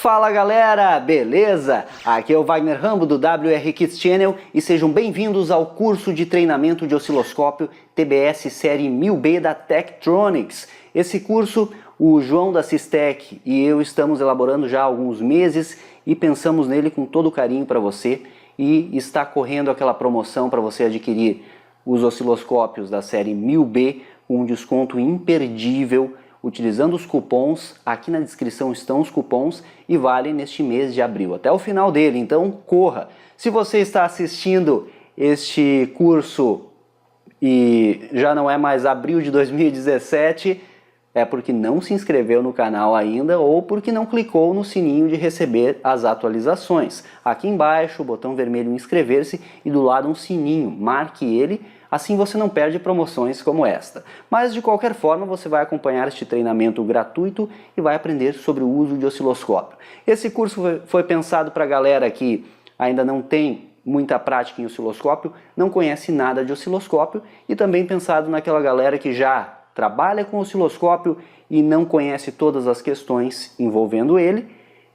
Fala galera, beleza? Aqui é o Wagner Rambo do WR Kids Channel e sejam bem-vindos ao curso de treinamento de osciloscópio TBS série 1000B da Tektronix. Esse curso o João da Sistec e eu estamos elaborando já há alguns meses e pensamos nele com todo carinho para você, e está correndo aquela promoção para você adquirir os osciloscópios da série 1000B com um desconto imperdível. Utilizando os cupons, aqui na descrição estão os cupons e vale neste mês de abril, até o final dele, então corra! Se você está assistindo este curso e já não é mais abril de 2017, é porque não se inscreveu no canal ainda ou porque não clicou no sininho de receber as atualizações. Aqui embaixo o botão vermelho inscrever-se e do lado um sininho, marque ele. Assim você não perde promoções como esta. Mas de qualquer forma você vai acompanhar este treinamento gratuito e vai aprender sobre o uso de osciloscópio. Esse curso foi pensado para a galera que ainda não tem muita prática em osciloscópio, não conhece nada de osciloscópio, e também pensado naquela galera que já trabalha com osciloscópio e não conhece todas as questões envolvendo ele,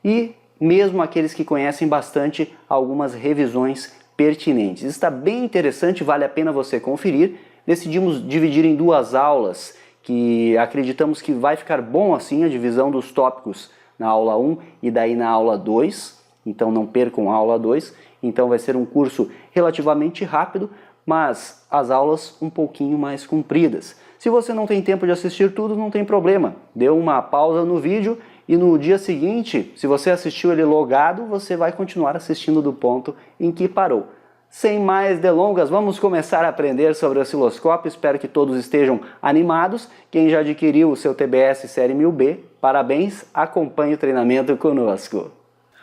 e mesmo aqueles que conhecem bastante, algumas revisões pertinentes. Está bem interessante, vale a pena você conferir. Decidimos dividir em duas aulas, que acreditamos que vai ficar bom assim a divisão dos tópicos na aula 1 e daí na aula 2, então não percam a aula 2. Então vai ser um curso relativamente rápido, mas as aulas um pouquinho mais compridas. Se você não tem tempo de assistir tudo, não tem problema, dê uma pausa no vídeo e no dia seguinte, se você assistiu ele logado, você vai continuar assistindo do ponto em que parou. Sem mais delongas, vamos começar a aprender sobre osciloscópio. Espero que todos estejam animados. Quem já adquiriu o seu TBS série 1000B, parabéns, acompanhe o treinamento conosco.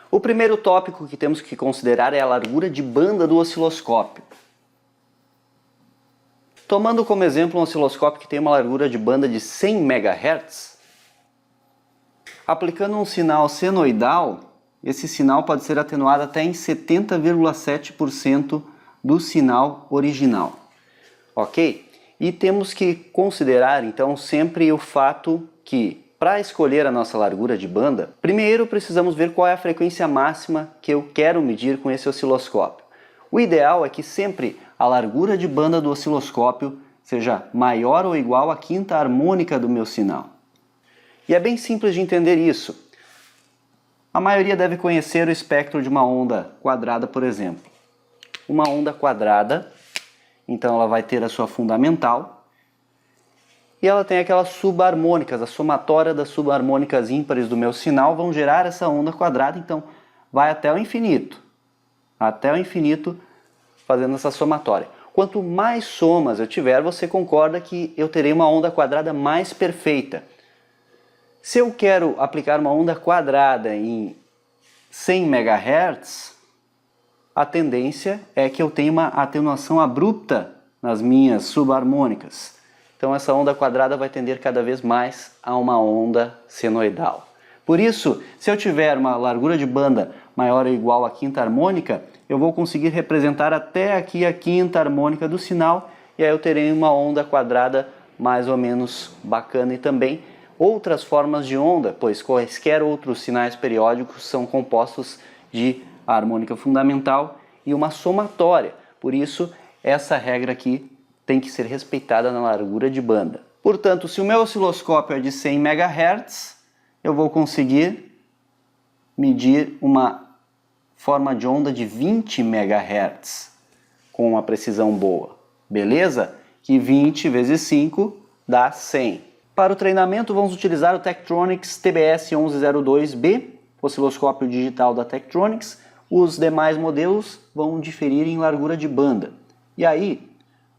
O primeiro tópico que temos que considerar é a largura de banda do osciloscópio. Tomando como exemplo um osciloscópio que tem uma largura de banda de 100 MHz, aplicando um sinal senoidal, esse sinal pode ser atenuado até em 70,7% do sinal original. Ok? E temos que considerar então sempre o fato que, para escolher a nossa largura de banda, primeiro precisamos ver qual é a frequência máxima que eu quero medir com esse osciloscópio. O ideal é que sempre a largura de banda do osciloscópio seja maior ou igual à quinta harmônica do meu sinal. E é bem simples de entender isso. A maioria deve conhecer o espectro de uma onda quadrada, por exemplo. Uma onda quadrada, então ela vai ter a sua fundamental, e ela tem aquelas subarmônicas, a somatória das subarmônicas ímpares do meu sinal vão gerar essa onda quadrada, então vai até o infinito fazendo essa somatória. Quanto mais somas eu tiver, você concorda que eu terei uma onda quadrada mais perfeita. Se eu quero aplicar uma onda quadrada em 100 MHz, a tendência é que eu tenha uma atenuação abrupta nas minhas subarmônicas. Então essa onda quadrada vai tender cada vez mais a uma onda senoidal. Por isso, se eu tiver uma largura de banda maior ou igual à quinta harmônica, eu vou conseguir representar até aqui a quinta harmônica do sinal, e aí eu terei uma onda quadrada mais ou menos bacana. E também outras formas de onda, pois quaisquer outros sinais periódicos são compostos de harmônica fundamental e uma somatória. Por isso, essa regra aqui tem que ser respeitada na largura de banda. Portanto, se o meu osciloscópio é de 100 MHz, eu vou conseguir medir uma forma de onda de 20 MHz com uma precisão boa. Beleza? Que 20 vezes 5 dá 100. Para o treinamento vamos utilizar o Tektronix TBS 1102B, osciloscópio digital da Tektronix. Os demais modelos vão diferir em largura de banda. E aí,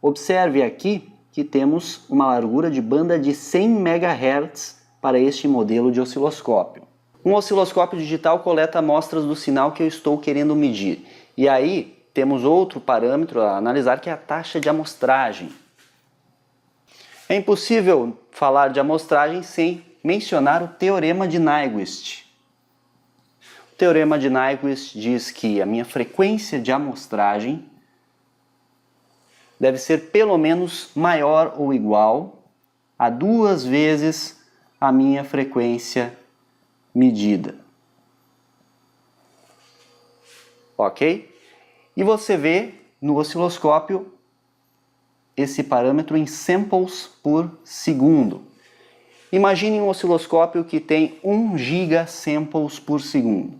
observe aqui que temos uma largura de banda de 100 MHz para este modelo de osciloscópio. Um osciloscópio digital coleta amostras do sinal que eu estou querendo medir. E aí temos outro parâmetro a analisar, que é a taxa de amostragem. É impossível falar de amostragem sem mencionar o teorema de Nyquist. O teorema de Nyquist diz que a minha frequência de amostragem deve ser pelo menos maior ou igual a 2 vezes a minha frequência medida. ok? E você vê no osciloscópio esse parâmetro em samples por segundo. Imagine um osciloscópio que tem 1 gigasamples por segundo.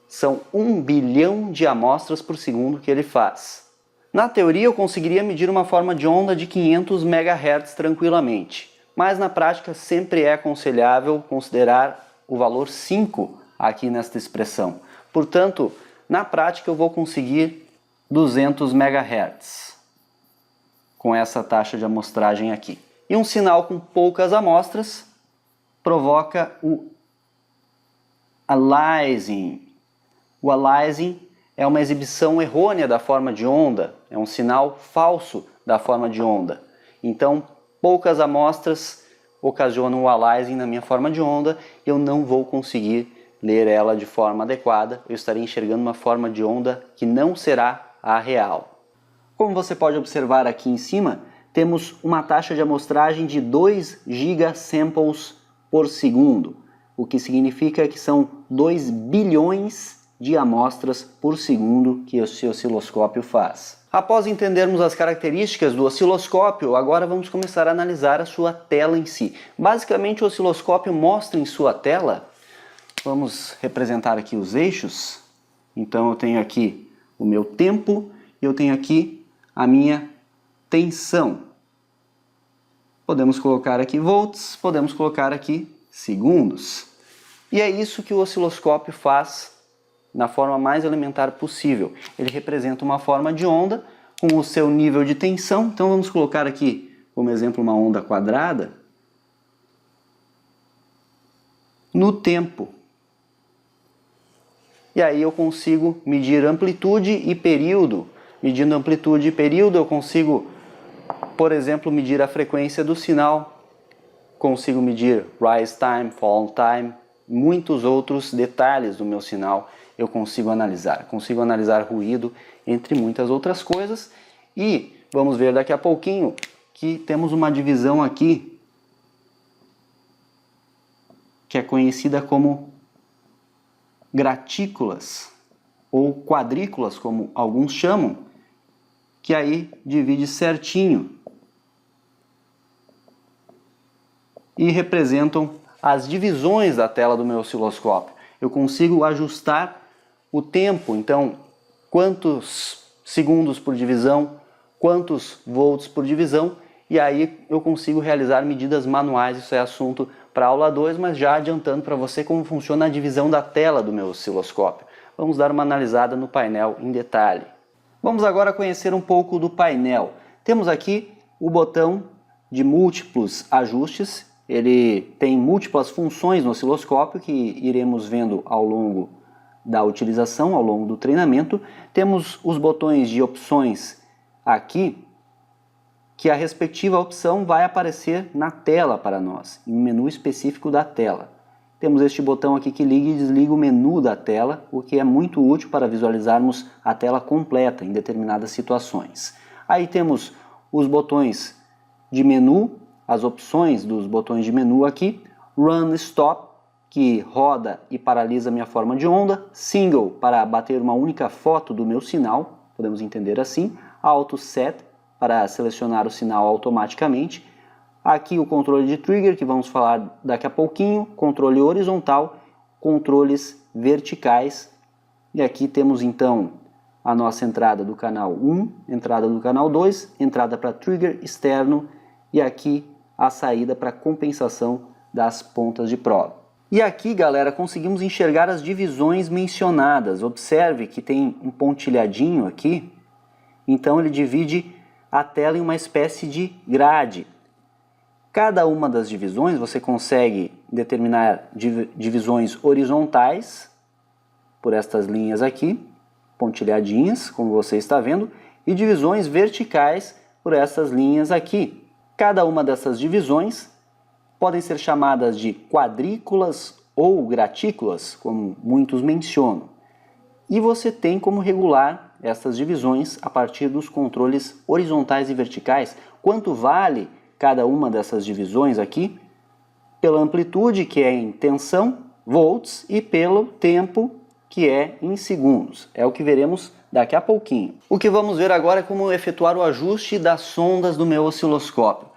São 1 bilhão de amostras por segundo que ele faz. Na teoria eu conseguiria medir uma forma de onda de 500 MHz tranquilamente, mas na prática sempre é aconselhável considerar o valor 5 aqui nesta expressão. Portanto, na prática eu vou conseguir 200 MHz com essa taxa de amostragem aqui. E um sinal com poucas amostras provoca o aliasing. O aliasing é uma exibição errônea da forma de onda, é um sinal falso da forma de onda. Então, poucas amostras ocasionam o aliasing na minha forma de onda, eu não vou conseguir ler ela de forma adequada, eu estarei enxergando uma forma de onda que não será a real. Como você pode observar aqui em cima, temos uma taxa de amostragem de 2 gigasamples por segundo, o que significa que são 2 bilhões de amostras por segundo que esse osciloscópio faz. Após entendermos as características do osciloscópio, agora vamos começar a analisar a sua tela em si. Basicamente o osciloscópio mostra em sua tela, vamos representar aqui os eixos, então eu tenho aqui o meu tempo e eu tenho aqui a minha tensão. Podemos colocar aqui volts, podemos colocar aqui segundos. E é isso que o osciloscópio faz na forma mais elementar possível. Ele representa uma forma de onda com o seu nível de tensão. Então vamos colocar aqui como exemplo uma onda quadrada no tempo. E aí eu consigo medir amplitude e período. Medindo amplitude e período eu consigo, por exemplo, medir a frequência do sinal. Consigo medir rise time, fall time, muitos outros detalhes do meu sinal eu consigo analisar. Consigo analisar ruído, entre muitas outras coisas. E vamos ver daqui a pouquinho que temos uma divisão aqui que é conhecida como gratículas ou quadrículas, como alguns chamam, que aí divide certinho e representam as divisões da tela do meu osciloscópio. Eu consigo ajustar o tempo, então quantos segundos por divisão, quantos volts por divisão, e aí eu consigo realizar medidas manuais. Isso é assunto para aula 2, mas já adiantando para você como funciona a divisão da tela do meu osciloscópio. Vamos dar uma analisada no painel em detalhe. Vamos agora conhecer um pouco do painel. Temos aqui o botão de múltiplos ajustes. Ele tem múltiplas funções no osciloscópio que iremos vendo ao longo da utilização, ao longo do treinamento. Temos os botões de opções aqui, que a respectiva opção vai aparecer na tela para nós, em um menu específico da tela. Temos este botão aqui que liga e desliga o menu da tela, o que é muito útil para visualizarmos a tela completa em determinadas situações. Aí temos os botões de menu, as opções dos botões de menu aqui, Run Stop, que roda e paralisa minha forma de onda, Single, para bater uma única foto do meu sinal, podemos entender assim, Auto Set, para selecionar o sinal automaticamente, aqui o controle de trigger, que vamos falar daqui a pouquinho, controle horizontal, controles verticais, e aqui temos então a nossa entrada do canal 1, entrada do canal 2, entrada para trigger externo, e aqui a saída para compensação das pontas de prova. E aqui, galera, conseguimos enxergar as divisões mencionadas. Observe que tem um pontilhadinho aqui, então ele divide a tela em uma espécie de grade. Cada uma das divisões você consegue determinar divisões horizontais, por estas linhas aqui, pontilhadinhas, como você está vendo, e divisões verticais por essas linhas aqui. Cada uma dessas divisões podem ser chamadas de quadrículas ou gratículas, como muitos mencionam. E você tem como regular essas divisões a partir dos controles horizontais e verticais. Quanto vale cada uma dessas divisões aqui? Pela amplitude, que é em tensão, volts, e pelo tempo, que é em segundos. É o que veremos daqui a pouquinho. O que vamos ver agora é como efetuar o ajuste das sondas do meu osciloscópio.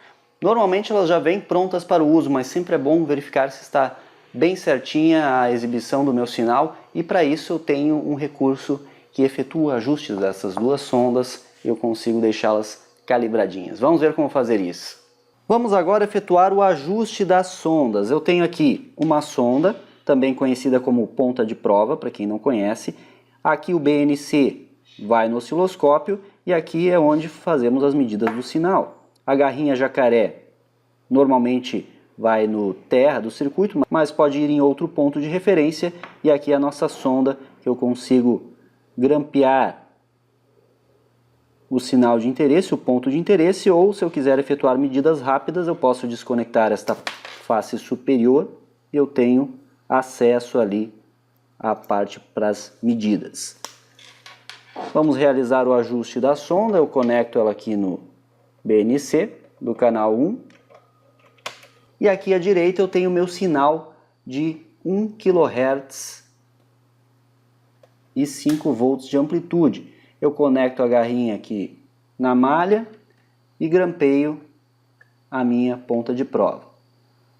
Normalmente elas já vêm prontas para o uso, mas sempre é bom verificar se está bem certinha a exibição do meu sinal, e para isso eu tenho um recurso que efetua ajustes dessas duas sondas e eu consigo deixá-las calibradinhas. Vamos ver como fazer isso. Vamos agora efetuar o ajuste das sondas. Eu tenho aqui uma sonda, também conhecida como ponta de prova, para quem não conhece. Aqui o BNC vai no osciloscópio e aqui é onde fazemos as medidas do sinal. A garrinha jacaré normalmente vai no terra do circuito, mas pode ir em outro ponto de referência. E aqui é a nossa sonda, que eu consigo grampear o sinal de interesse, o ponto de interesse, ou se eu quiser efetuar medidas rápidas, eu posso desconectar esta face superior e eu tenho acesso ali à parte para as medidas. Vamos realizar o ajuste da sonda. Eu conecto ela aqui no BNC do canal 1. E aqui à direita eu tenho o meu sinal de 1 kHz e 5 volts de amplitude. Eu conecto a garrinha aqui na malha e grampeio a minha ponta de prova.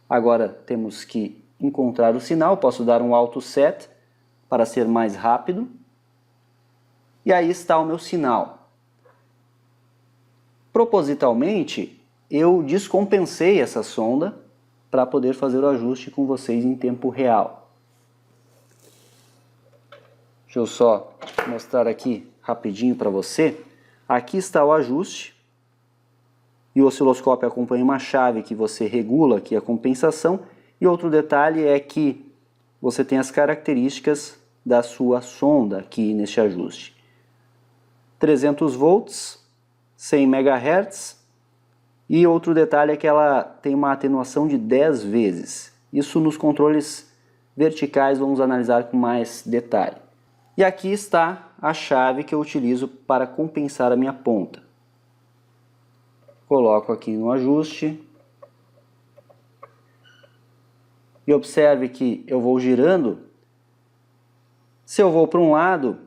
Agora temos que encontrar o sinal. Posso dar um auto set para ser mais rápido. E aí está o meu sinal. Propositalmente, eu descompensei essa sonda para poder fazer o ajuste com vocês em tempo real. Deixa eu só mostrar aqui rapidinho para você. Aqui está o ajuste. E o osciloscópio acompanha uma chave que você regula aqui a compensação. E outro detalhe é que você tem as características da sua sonda aqui neste ajuste. 300 volts, 100 MHz. E outro detalhe é que ela tem uma atenuação de 10 vezes. Isso nos controles verticais vamos analisar com mais detalhe. E aqui está a chave que eu utilizo para compensar a minha ponta. Coloco aqui no ajuste. E observe que eu vou girando. Se eu vou para um lado,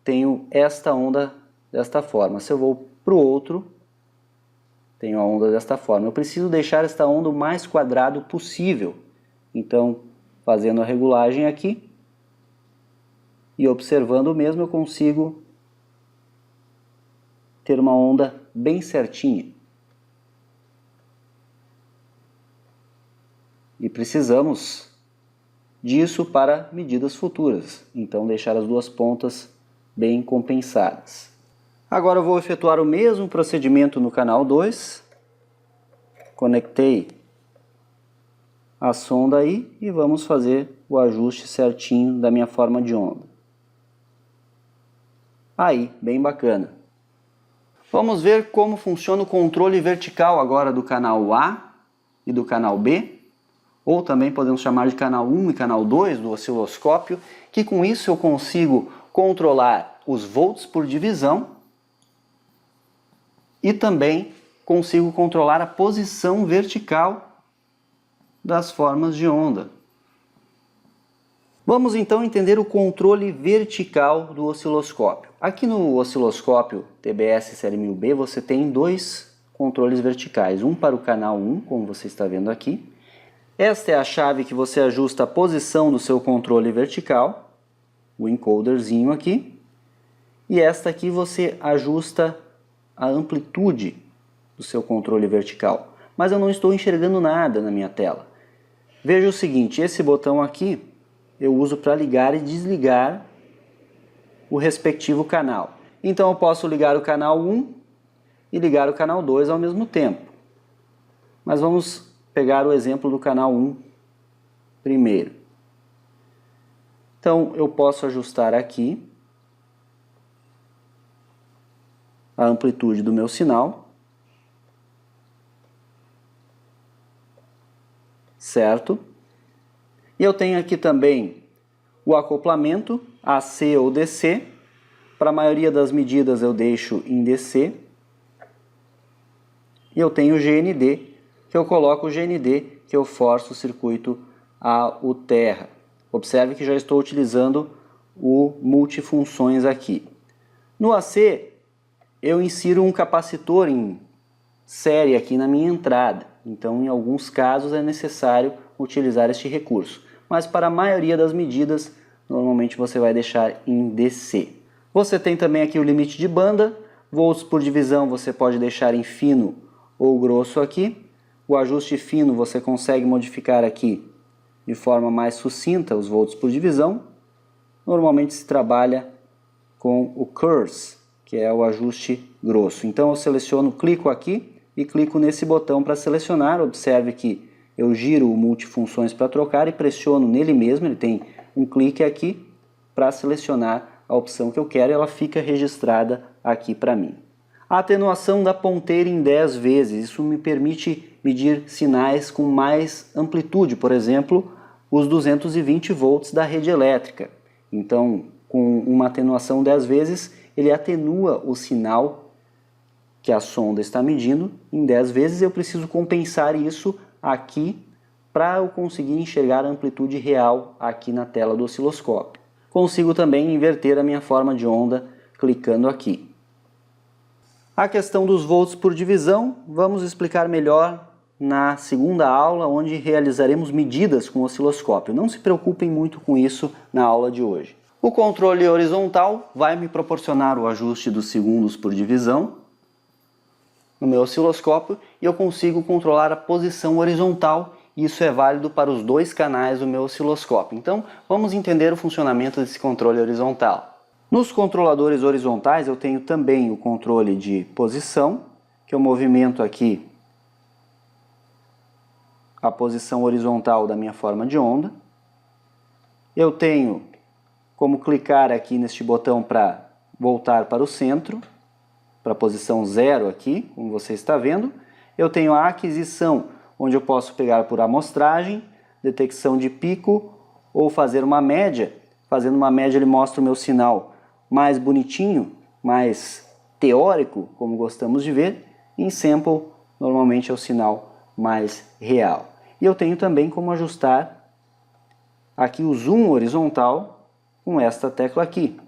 tenho esta onda desta forma. Se eu vou para o outro, tenho a onda desta forma. Eu preciso deixar esta onda o mais quadrado possível. Então, fazendo a regulagem aqui e observando o mesmo, eu consigo ter uma onda bem certinha. E precisamos disso para medidas futuras. Então, deixar as duas pontas bem compensadas. Agora eu vou efetuar o mesmo procedimento no canal 2. Conectei a sonda aí e vamos fazer o ajuste certinho da minha forma de onda. Aí, bem bacana. Vamos ver como funciona o controle vertical agora do canal A e do canal B, ou também podemos chamar de canal 1 e canal 2 do osciloscópio, que com isso eu consigo controlar os volts por divisão e também consigo controlar a posição vertical das formas de onda. Vamos então entender o controle vertical do osciloscópio. Aqui no osciloscópio TBS série 1000B você tem dois controles verticais, um para o canal 1, como você está vendo aqui. Esta é a chave que você ajusta a posição do seu controle vertical, o encoderzinho aqui. E esta aqui você ajusta a amplitude do seu controle vertical. Mas eu não estou enxergando nada na minha tela. Veja o seguinte, esse botão aqui eu uso para ligar e desligar o respectivo canal. Então eu posso ligar o canal 1 e ligar o canal 2 ao mesmo tempo. Mas vamos pegar o exemplo do canal 1 primeiro. Então eu posso ajustar aqui a amplitude do meu sinal. Certo? E eu tenho aqui também o acoplamento AC ou DC. Para a maioria das medidas eu deixo em DC. E eu tenho o GND, que eu coloco o GND, que eu forço o circuito ao terra. Observe que já estou utilizando o multifunções aqui. No AC, eu insiro um capacitor em série aqui na minha entrada. Então, em alguns casos, é necessário utilizar este recurso. Mas para a maioria das medidas, normalmente você vai deixar em DC. Você tem também aqui o limite de banda. Volts por divisão você pode deixar em fino ou grosso aqui. O ajuste fino você consegue modificar aqui de forma mais sucinta os volts por divisão. Normalmente se trabalha com o curse, que é o ajuste grosso. Então eu seleciono, clico aqui e clico nesse botão para selecionar. Observe que eu giro o multifunções para trocar e pressiono nele mesmo. Ele tem um clique aqui para selecionar a opção que eu quero e ela fica registrada aqui para mim. A atenuação da ponteira em 10 vezes. Isso me permite medir sinais com mais amplitude, por exemplo, os 220 volts da rede elétrica. Então, com uma atenuação 10 vezes, ele atenua o sinal que a sonda está medindo em 10 vezes. Eu preciso compensar isso aqui para eu conseguir enxergar a amplitude real aqui na tela do osciloscópio. Consigo também inverter a minha forma de onda clicando aqui. A questão dos volts por divisão, vamos explicar melhor na segunda aula, onde realizaremos medidas com o osciloscópio. Não se preocupem muito com isso na aula de hoje. O controle horizontal vai me proporcionar o ajuste dos segundos por divisão no meu osciloscópio e eu consigo controlar a posição horizontal. Isso é válido para os dois canais do meu osciloscópio. Então, vamos entender o funcionamento desse controle horizontal. Nos controladores horizontais eu tenho também o controle de posição, que eu movimento aqui a posição horizontal da minha forma de onda. Eu tenho como clicar aqui neste botão para voltar para o centro, para a posição 0 aqui, como você está vendo. Eu tenho a aquisição, onde eu posso pegar por amostragem, detecção de pico ou fazer uma média. Fazendo uma média ele mostra o meu sinal mais bonitinho, mais teórico, como gostamos de ver. Em sample, normalmente é o sinal mais real. E eu tenho também como ajustar aqui o zoom horizontal com esta tecla aqui.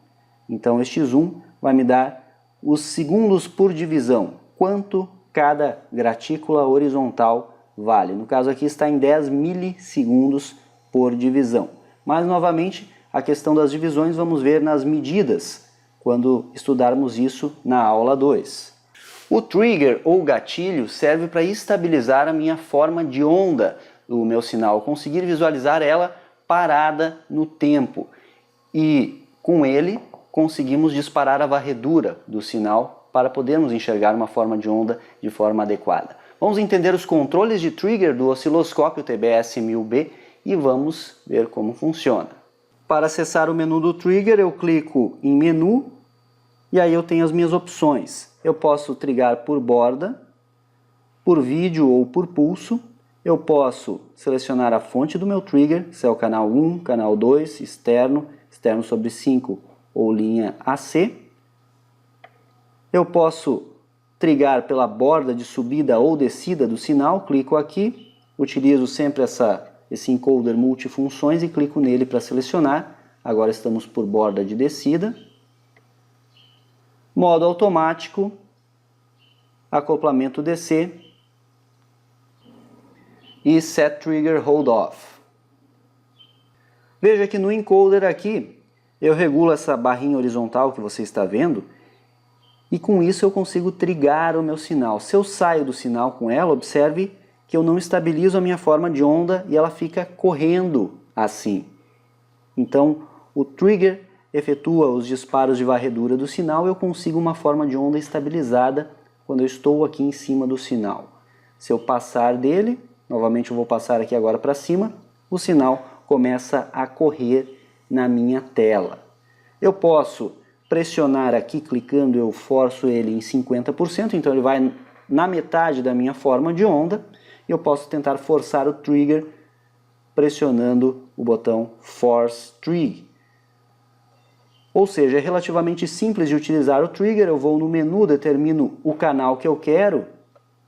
Então este zoom vai me dar os segundos por divisão, quanto cada gratícula horizontal vale. No caso aqui está em 10 milissegundos por divisão. Mas novamente a questão das divisões vamos ver nas medidas, quando estudarmos isso na aula 2. O trigger ou gatilho serve para estabilizar a minha forma de onda do meu sinal, conseguir visualizar ela parada no tempo. E com ele conseguimos disparar a varredura do sinal para podermos enxergar uma forma de onda de forma adequada. Vamos entender os controles de trigger do osciloscópio TBS-1000B e vamos ver como funciona. Para acessar o menu do trigger, eu clico em menu e aí eu tenho as minhas opções. Eu posso trigar por borda, por vídeo ou por pulso. Eu posso selecionar a fonte do meu trigger, se é o canal 1, canal 2, externo, externo sobre 5 ou linha AC. Eu posso trigar pela borda de subida ou descida do sinal, clico aqui, utilizo sempre esse encoder multifunções e clico nele para selecionar. Agora estamos por borda de descida. Modo automático, acoplamento DC e Set Trigger Hold Off. Veja que no encoder aqui eu regulo essa barrinha horizontal que você está vendo e com isso eu consigo trigar o meu sinal. Se eu saio do sinal com ela, observe que eu não estabilizo a minha forma de onda e ela fica correndo assim. Então o trigger efetua os disparos de varredura do sinal e eu consigo uma forma de onda estabilizada quando eu estou aqui em cima do sinal. Se eu passar dele, novamente eu vou passar aqui agora para cima, o sinal começa a correr na minha tela. Eu posso pressionar aqui, clicando eu forço ele em 50%, então ele vai na metade da minha forma de onda. Eu posso tentar forçar o trigger pressionando o botão Force Trig. Ou seja, é relativamente simples de utilizar o trigger. Eu vou no menu, determino o canal que eu quero.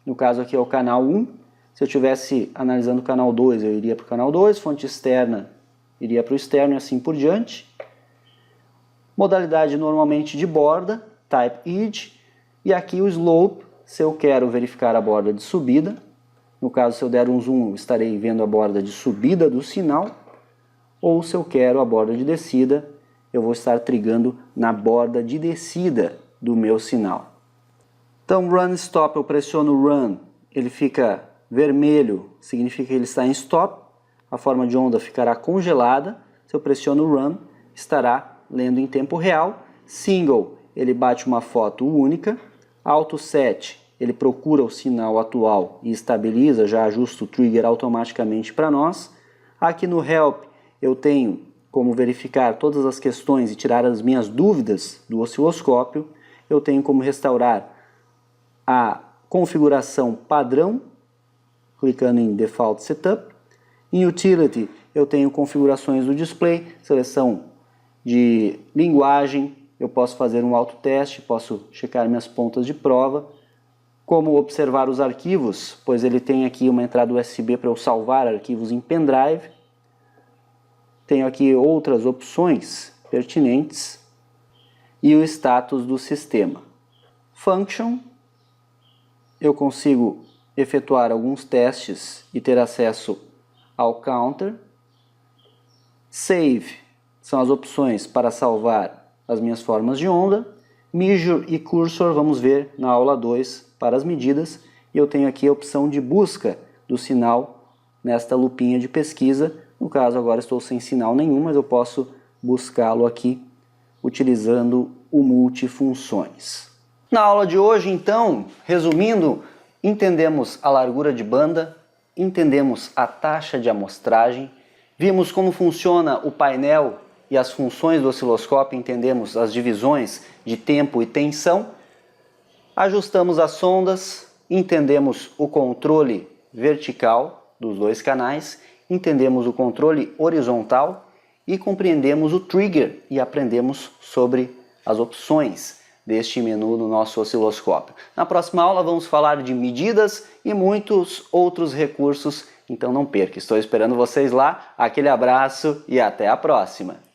No caso aqui é o canal 1. Se eu estivesse analisando o canal 2, eu iria para o canal 2. Fonte externa iria para o externo e assim por diante. Modalidade normalmente de borda, Type Edge, e aqui o Slope, se eu quero verificar a borda de subida. No caso, se eu der um zoom, estarei vendo a borda de subida do sinal, ou se eu quero a borda de descida, eu vou estar trigando na borda de descida do meu sinal. Então, Run Stop, eu pressiono Run, ele fica vermelho, significa que ele está em Stop, a forma de onda ficará congelada. Se eu pressiono Run, estará lendo em tempo real. Single, ele bate uma foto única. Auto Set, ele procura o sinal atual e estabiliza, já ajusta o trigger automaticamente para nós. Aqui no Help, eu tenho como verificar todas as questões e tirar as minhas dúvidas do osciloscópio. Eu tenho como restaurar a configuração padrão, clicando em Default Setup. Em Utility, eu tenho configurações do display, seleção de linguagem, eu posso fazer um autoteste, posso checar minhas pontas de prova. Como observar os arquivos, pois ele tem aqui uma entrada USB para eu salvar arquivos em pendrive. Tenho aqui outras opções pertinentes e o status do sistema. Function, eu consigo efetuar alguns testes e ter acesso ao counter. Save são as opções para salvar as minhas formas de onda. Measure e Cursor vamos ver na aula 2 para as medidas. E eu tenho aqui a opção de busca do sinal nesta lupinha de pesquisa. No caso agora estou sem sinal nenhum, mas eu posso buscá-lo aqui utilizando o multifunções. Na aula de hoje, então, resumindo, entendemos a largura de banda, entendemos a taxa de amostragem, vimos como funciona o painel e as funções do osciloscópio, entendemos as divisões de tempo e tensão, ajustamos as sondas, entendemos o controle vertical dos dois canais, entendemos o controle horizontal e compreendemos o trigger e aprendemos sobre as opções deste menu no nosso osciloscópio. Na próxima aula vamos falar de medidas e muitos outros recursos, então não perca, estou esperando vocês lá. Aquele abraço e até a próxima!